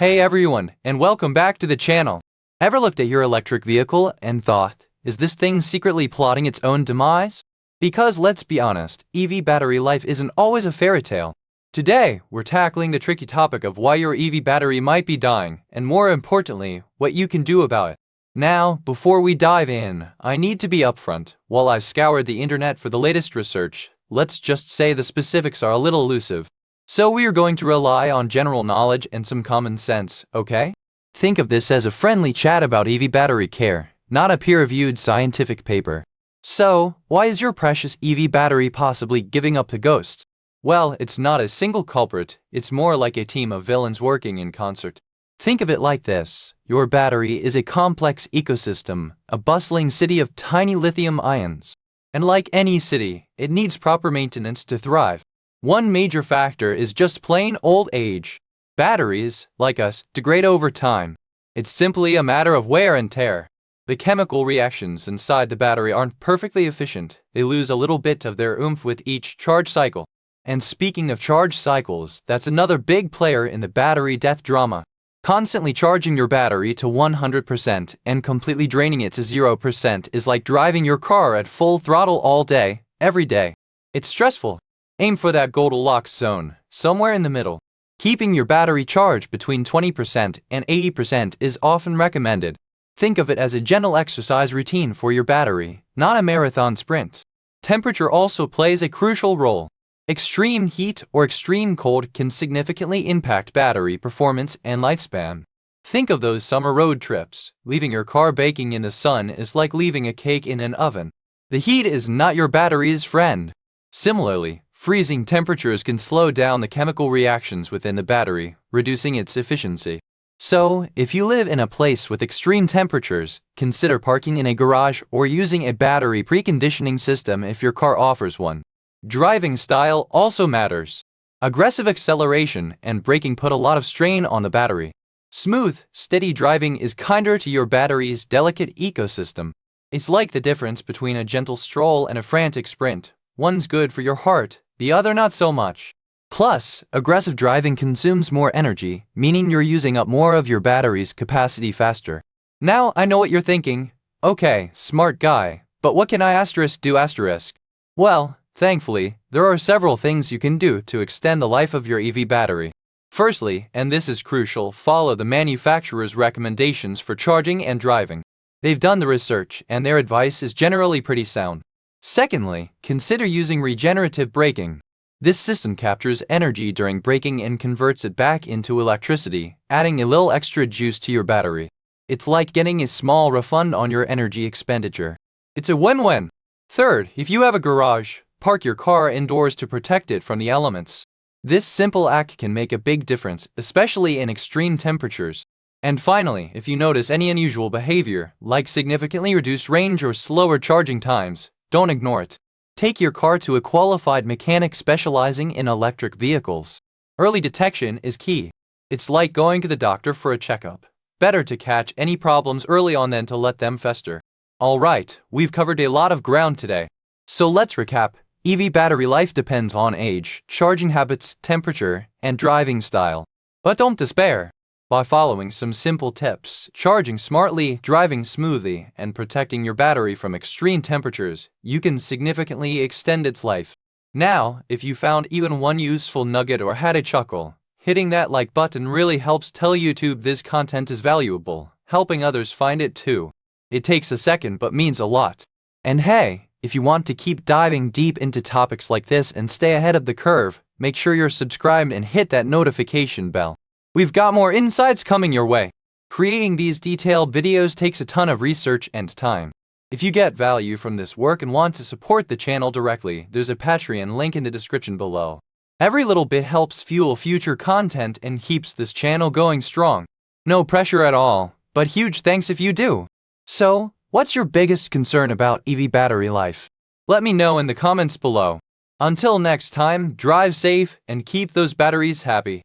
Hey everyone, and welcome back to the channel. Ever looked at your electric vehicle and thought, is this thing secretly plotting its own demise? Because let's be honest, EV battery life isn't always a fairy tale. Today, we're tackling the tricky topic of why your EV battery might be dying, and more importantly, what you can do about it. Now, before we dive in, I need to be upfront. While I've scoured the internet for the latest research, let's just say the specifics are a little elusive. So we are going to rely on general knowledge and some common sense, okay? Think of this as a friendly chat about EV battery care, not a peer-reviewed scientific paper. So, why is your precious EV battery possibly giving up the ghost? Well, it's not a single culprit, it's more like a team of villains working in concert. Think of it like this: your battery is a complex ecosystem, a bustling city of tiny lithium ions. And like any city, it needs proper maintenance to thrive. One major factor is just plain old age. Batteries, like us, degrade over time. It's simply a matter of wear and tear. The chemical reactions inside the battery aren't perfectly efficient. They lose a little bit of their oomph with each charge cycle. And speaking of charge cycles, that's another big player in the battery death drama. Constantly charging your battery to 100% and completely draining it to 0% is like driving your car at full throttle all day, every day. It's stressful. Aim for that Goldilocks zone, somewhere in the middle. Keeping your battery charged between 20% and 80% is often recommended. Think of it as a gentle exercise routine for your battery, not a marathon sprint. Temperature also plays a crucial role. Extreme heat or extreme cold can significantly impact battery performance and lifespan. Think of those summer road trips. Leaving your car baking in the sun is like leaving a cake in an oven. The heat is not your battery's friend. Similarly, freezing temperatures can slow down the chemical reactions within the battery, reducing its efficiency. So, if you live in a place with extreme temperatures, consider parking in a garage or using a battery preconditioning system if your car offers one. Driving style also matters. Aggressive acceleration and braking put a lot of strain on the battery. Smooth, steady driving is kinder to your battery's delicate ecosystem. It's like the difference between a gentle stroll and a frantic sprint. One's good for your heart, the other not so much. Plus, aggressive driving consumes more energy, meaning you're using up more of your battery's capacity faster. Now I know what you're thinking. Okay, smart guy, but what can I do asterisk? Well, thankfully, there are several things you can do to extend the life of your EV battery. Firstly, and this is crucial, follow the manufacturer's recommendations for charging and driving. They've done the research, and their advice is generally pretty sound. Secondly, consider using regenerative braking. This system captures energy during braking and converts it back into electricity, adding a little extra juice to your battery. It's like getting a small refund on your energy expenditure. It's a win-win. Third, if you have a garage, park your car indoors to protect it from the elements. This simple act can make a big difference, especially in extreme temperatures. And finally, if you notice any unusual behavior, like significantly reduced range or slower charging times, don't ignore it. Take your car to a qualified mechanic specializing in electric vehicles. Early detection is key. It's like going to the doctor for a checkup. Better to catch any problems early on than to let them fester. Alright, we've covered a lot of ground today. So let's recap. EV battery life depends on age, charging habits, temperature, and driving style. But don't despair. By following some simple tips, charging smartly, driving smoothly, and protecting your battery from extreme temperatures, you can significantly extend its life. Now, if you found even one useful nugget or had a chuckle, hitting that like button really helps tell YouTube this content is valuable, helping others find it too. It takes a second but means a lot. And hey, if you want to keep diving deep into topics like this and stay ahead of the curve, make sure you're subscribed and hit that notification bell. We've got more insights coming your way. Creating these detailed videos takes a ton of research and time. If you get value from this work and want to support the channel directly, there's a Patreon link in the description below. Every little bit helps fuel future content and keeps this channel going strong. No pressure at all, but huge thanks if you do. So, what's your biggest concern about EV battery life? Let me know in the comments below. Until next time, drive safe and keep those batteries happy.